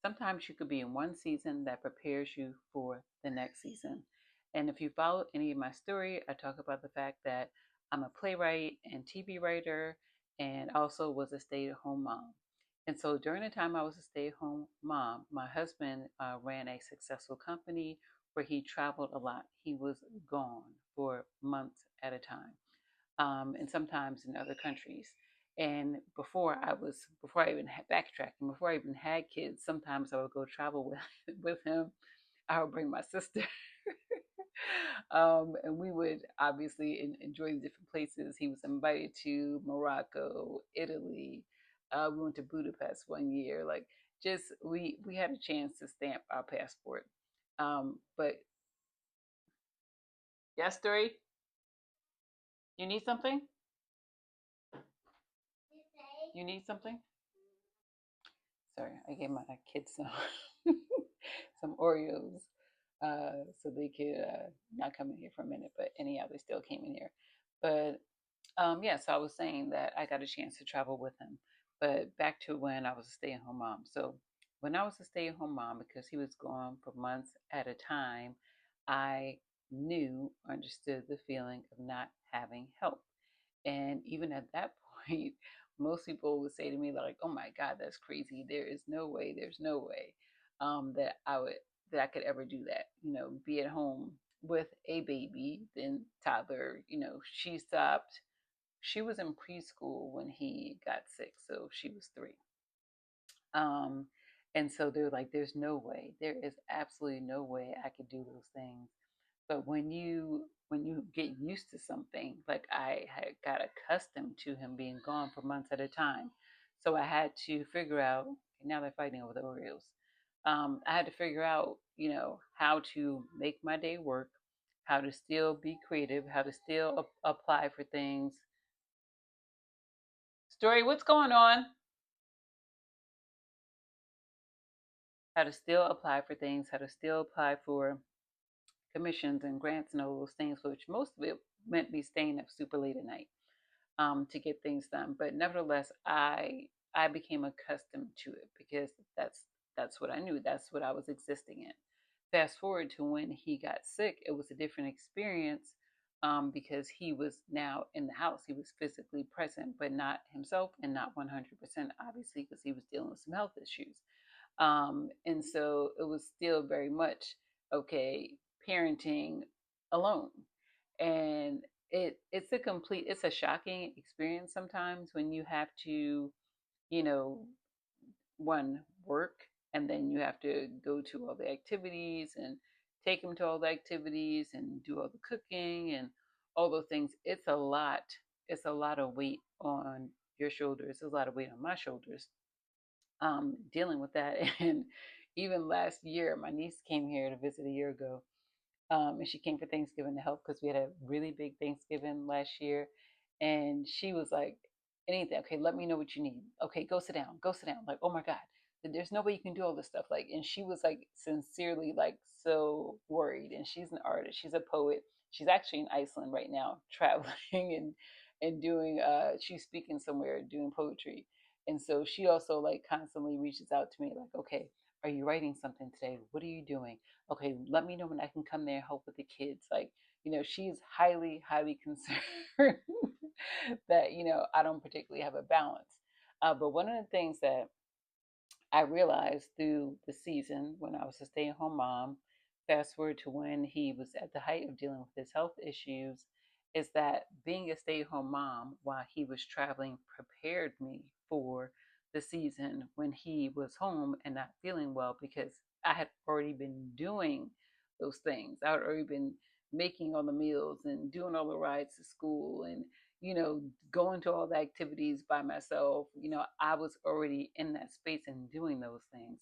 sometimes you could be in one season that prepares you for the next season. And if you follow any of my story, I talk about the fact that I'm a playwright and TV writer and also was a stay at home mom. And so during the time I was a stay at home mom, my husband ran a successful company where he traveled a lot. He was gone for months at a time, and sometimes in other countries. And before I even had backtracking, before I even had kids, sometimes I would go travel with with him. I would bring my sister, and we would obviously enjoy the different places. He was invited to Morocco, Italy. We went to Budapest one year. Like, just we had a chance to stamp our passport. But yes, story. You need something? You need something? Sorry, I gave my kids some some Oreos, so they could not come in here for a minute. But anyhow, they still came in here. But yeah, so I was saying that I got a chance to travel with him. But back to when I was a stay-at-home mom. So when I was a stay-at-home mom, because he was gone for months at a time, I knew, understood the feeling of not having help. And even at that point, most people would say to me like, "Oh my God, that's crazy. There is no way. There's no way that I could ever do that. You know, be at home with a baby, then toddler. You know, she stopped. She was in preschool when he got sick, so she was 3. Um, and so they're like, "There's no way. There is absolutely no way I could do those things." But when you get used to something, like I had got accustomed to him being gone for months at a time, so I had to figure out. Now they're fighting over the Oreos. I had to figure out, how to make my day work, how to still be creative, how to still apply for things. Story, what's going on? How to still apply for things, how to still apply for commissions and grants and all those things, which most of it meant me staying up super late at night, to get things done. But nevertheless, I became accustomed to it because that's what I knew. That's what I was existing in. Fast forward to when he got sick, it was a different experience, because he was now in the house. He was physically present, but not himself and not 100%, obviously, because he was dealing with some health issues. And so it was still very much okay parenting alone. And it's a shocking experience sometimes when you have to, you know, one, work, and then you have to go to all the activities and take them to all the activities and do all the cooking and all those things. It's a lot of weight on your shoulders. It's a lot of weight on my shoulders, dealing with that. And even last year, my niece came here to visit a year ago, and she came for Thanksgiving to help because we had a really big Thanksgiving last year. And she was like, "Anything, okay? Let me know what you need. Okay, go sit down. Go sit down." Like, oh my God, there's no way you can do all this stuff. Like, and she was like sincerely like so worried. And she's an artist. She's a poet. She's actually in Iceland right now, traveling and doing. She's speaking somewhere, doing poetry. And so she also like constantly reaches out to me like, "Okay, are you writing something today? What are you doing? Okay, let me know when I can come there and help with the kids." Like, she's highly, highly concerned that, I don't particularly have a balance. But one of the things that I realized through the season when I was a stay at home mom, fast forward to when he was at the height of dealing with his health issues, is that being a stay at home mom while he was traveling prepared me for the season when he was home and not feeling well, because I had already been doing those things. I had already been making all the meals and doing all the rides to school and going to all the activities by myself. I was already in that space and doing those things.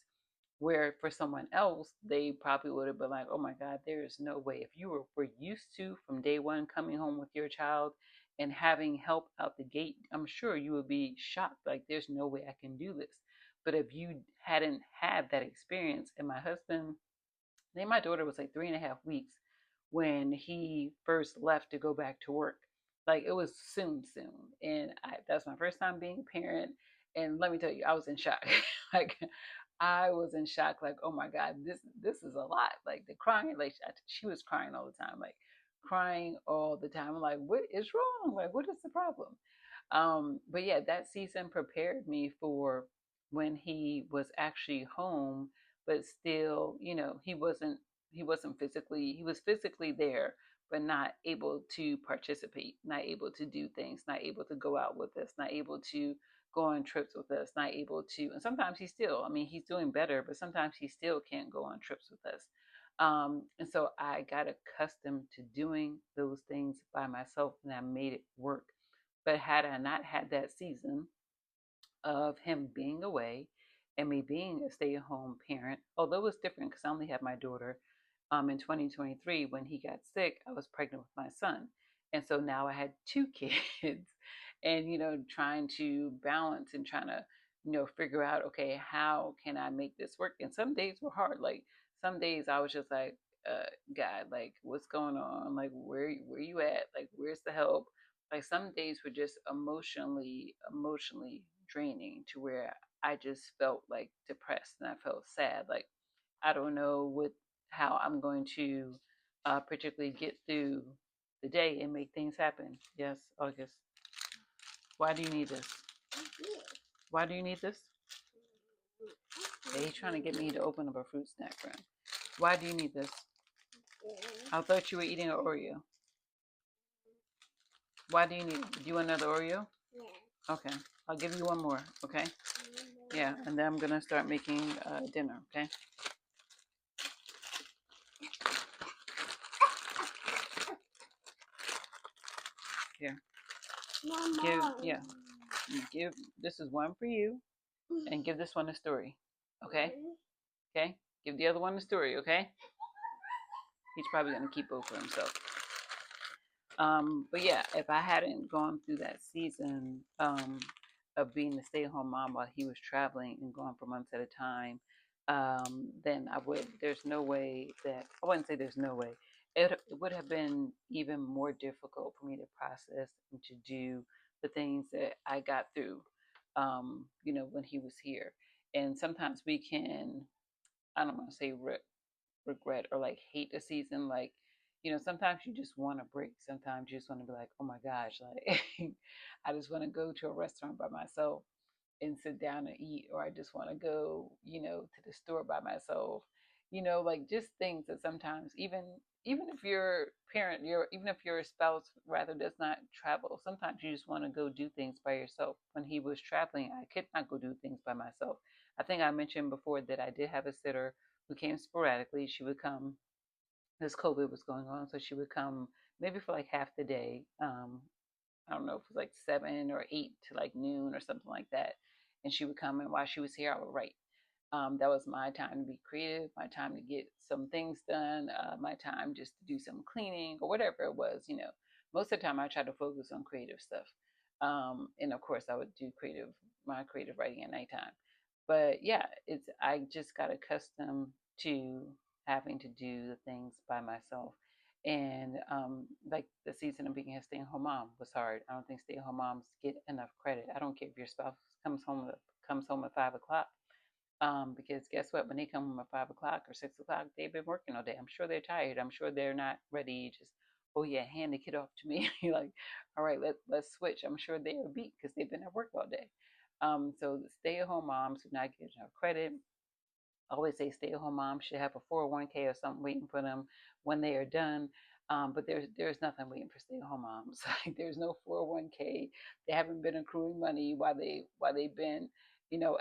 Where for someone else, they probably would have been like, "Oh my God, there is no way." If you were used to from day one coming home with your child and having help out the gate, I'm sure you would be shocked. Like, there's no way I can do this. But if you hadn't had that experience, and my husband, then my daughter was like 3.5 weeks when he first left to go back to work. Like, it was soon, soon. And that's my first time being a parent. And let me tell you, I was in shock. Like, I was in shock, like, oh my God, this is a lot. Like the crying, like she was crying all the time, like crying all the time. I'm like, what is wrong? Like, what is the problem? But yeah, that season prepared me for when he was actually home, but still, he wasn't physically, he was physically there, but not able to participate, not able to do things, not able to go out with us, not able to go on trips with us, not able to, and sometimes he still, I mean, he's doing better, but sometimes he still can't go on trips with us. And so I got accustomed to doing those things by myself and I made it work. But had I not had that season of him being away and me being a stay at home parent, although it was different because I only had my daughter, in 2023, when he got sick, I was pregnant with my son. And so now I had two kids and, trying to balance and trying to, figure out, okay, how can I make this work? And some days were hard. Like some days I was just like, God, like what's going on? Like where you at? Like where's the help? Like some days were just emotionally draining to where I just felt like depressed and I felt sad. Like I don't know how I'm going to particularly get through the day and make things happen. Yes, August. Why do you need this? Why do you need this? Yeah, he's trying to get me to open up a fruit snack for him. Why do you need this? I thought you were eating an Oreo. Why do you need it? Do you want another Oreo? Okay. I'll give you one more, okay? Yeah, and then I'm gonna start making dinner, okay? Here. Yeah. You give this is one for you and give this one a story. Okay? Okay? Give the other one a story, okay? He's probably gonna keep both for himself. But yeah, if I hadn't gone through that season of being a stay-at-home mom while he was traveling and gone for months at a time, then I would. There's no way that I wouldn't say there's no way. It would have been even more difficult for me to process and to do the things that I got through, when he was here. And sometimes we can, I don't want to say regret or like hate the season. Like, sometimes you just want a break. Sometimes you just want to be like, oh my gosh, like I just want to go to a restaurant by myself and sit down and eat, or I just want to go, to the store by myself. Like just things that sometimes even if your parent, even if your spouse rather does not travel, sometimes you just want to go do things by yourself. When he was traveling, I could not go do things by myself. I think I mentioned before that I did have a sitter who came sporadically. She would come, this COVID was going on, so she would come maybe for like half the day. I don't know if it was like 7 or 8 to like noon or something like that. And she would come, and while she was here, I would write. That was my time to be creative, my time to get some things done, my time just to do some cleaning or whatever it was. Most of the time, I try to focus on creative stuff. And of course, I would do my creative writing at nighttime. But yeah, I just got accustomed to having to do the things by myself. And like the season of being a stay-at-home mom was hard. I don't think stay-at-home moms get enough credit. I don't care if your spouse comes home at 5 o'clock. Because guess what? When they come home at 5 o'clock or 6 o'clock, they've been working all day. I'm sure they're tired. I'm sure they're not ready. Just, oh yeah, hand the kid off to me. You're like, all right, let's switch. I'm sure they are beat because they've been at work all day. So the stay-at-home moms who not getting enough credit. I always say stay-at-home moms should have a 401k or something waiting for them when they are done. But there's nothing waiting for stay-at-home moms. Like there's no 401k. They haven't been accruing money while they've been,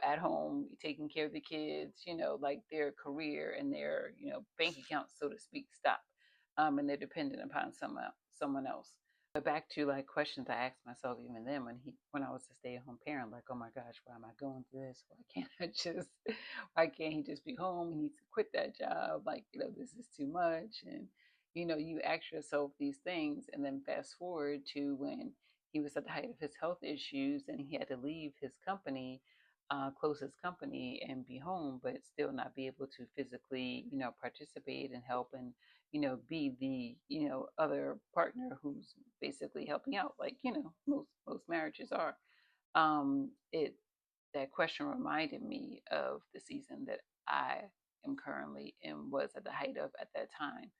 at home taking care of the kids. Like their career and their, bank accounts, so to speak, stop. And they're dependent upon someone else. But back to like questions I asked myself even then when I was a stay-at-home parent, like, oh my gosh, why am I going through this? Why can't he just be home? He needs to quit that job. Like, this is too much. And, you ask yourself these things and then fast forward to when he was at the height of his health issues and he had to leave his company, closest company, and be home, but still not be able to physically, participate and help and, be the, other partner who's basically helping out, like, most marriages are. It that question reminded me of the season that I am currently and was at the height of at that time.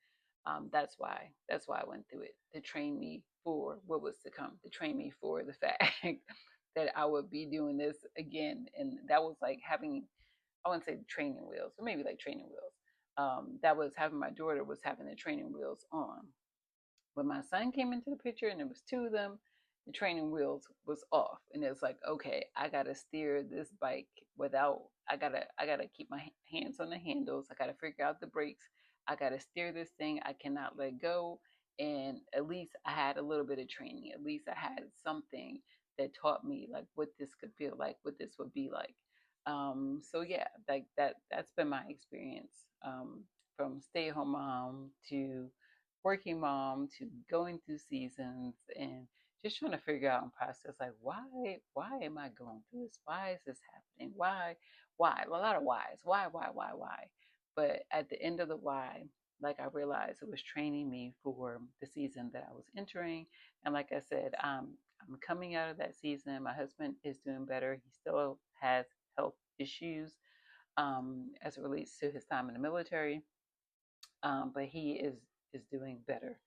That's why I went through it, to train me for what was to come, to train me for the fact that I would be doing this again. And that was like having, I wouldn't say training wheels, but maybe like training wheels. That was having, my daughter was having the training wheels on. When my son came into the picture and there was two of them, the training wheels was off, and it's like, okay, I gotta steer this bike without. I gotta keep my hands on the handles. I gotta figure out the brakes. I gotta steer this thing. I cannot let go. And at least I had a little bit of training. At least I had something that taught me like what this could feel like, what this would be like. So yeah, like that's been my experience, from stay-at-home mom to working mom to going through seasons and just trying to figure out and process, like, why am I going through this? Why is this happening? Why? A lot of whys. Why? But at the end of the why, like, I realized it was training me for the season that I was entering. And like I said, I'm coming out of that season. My husband is doing better. He still has health issues, as it relates to his time in the military, but he is doing better.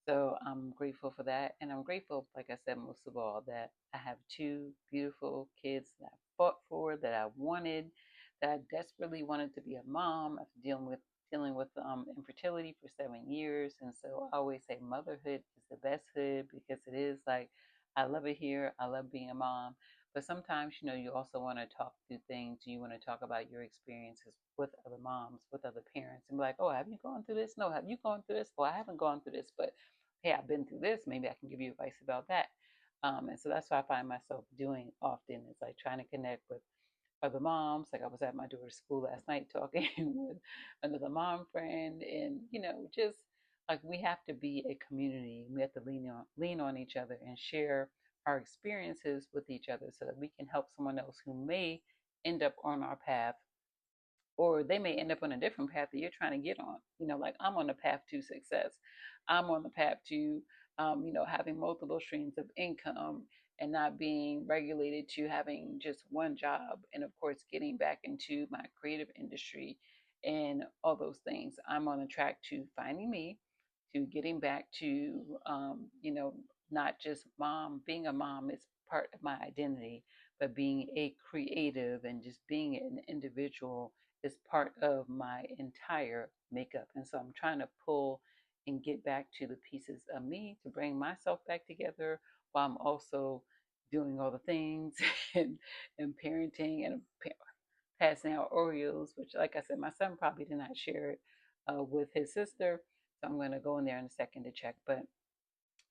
So I'm grateful for that. And I'm grateful, like I said, most of all, that I have two beautiful kids that I fought for, that I wanted, that I desperately wanted to be a mom after dealing with infertility for 7 years. And so I always say motherhood is the best hood, because it is like, I love it here. I love being a mom. But sometimes, you also want to talk through things. You want to talk about your experiences with other moms, with other parents, and be like, oh, have you gone through this? No, have you gone through this? Well, I haven't gone through this, but hey, I've been through this. Maybe I can give you advice about that. And so that's what I find myself doing often, is like trying to connect with other moms. Like, I was at my daughter's school last night talking with another mom friend, and just like, we have to be a community. We have to lean on each other and share our experiences with each other, so that we can help someone else who may end up on our path, or they may end up on a different path that you're trying to get on. Like, I'm on the path to success. I'm on the path to, having multiple streams of income and not being regulated to having just one job. And of course, getting back into my creative industry and all those things. I'm on the track to finding me, to getting back to, not just mom. Being a mom is part of my identity, but being a creative and just being an individual is part of my entire makeup. And so I'm trying to pull and get back to the pieces of me to bring myself back together, while I'm also doing all the things and parenting and passing out Oreos, which, like I said, my son probably did not share it with his sister. So I'm going to go in there in a second to check. But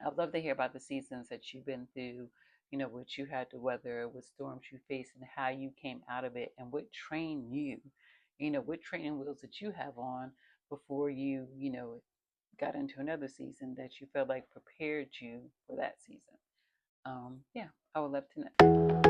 I'd love to hear about the seasons that you've been through, what you had to weather, what storms you faced, and how you came out of it, and what trained you, what training wheels that you have on before you, got into another season that you felt like prepared you for that season. Yeah, I would love to know.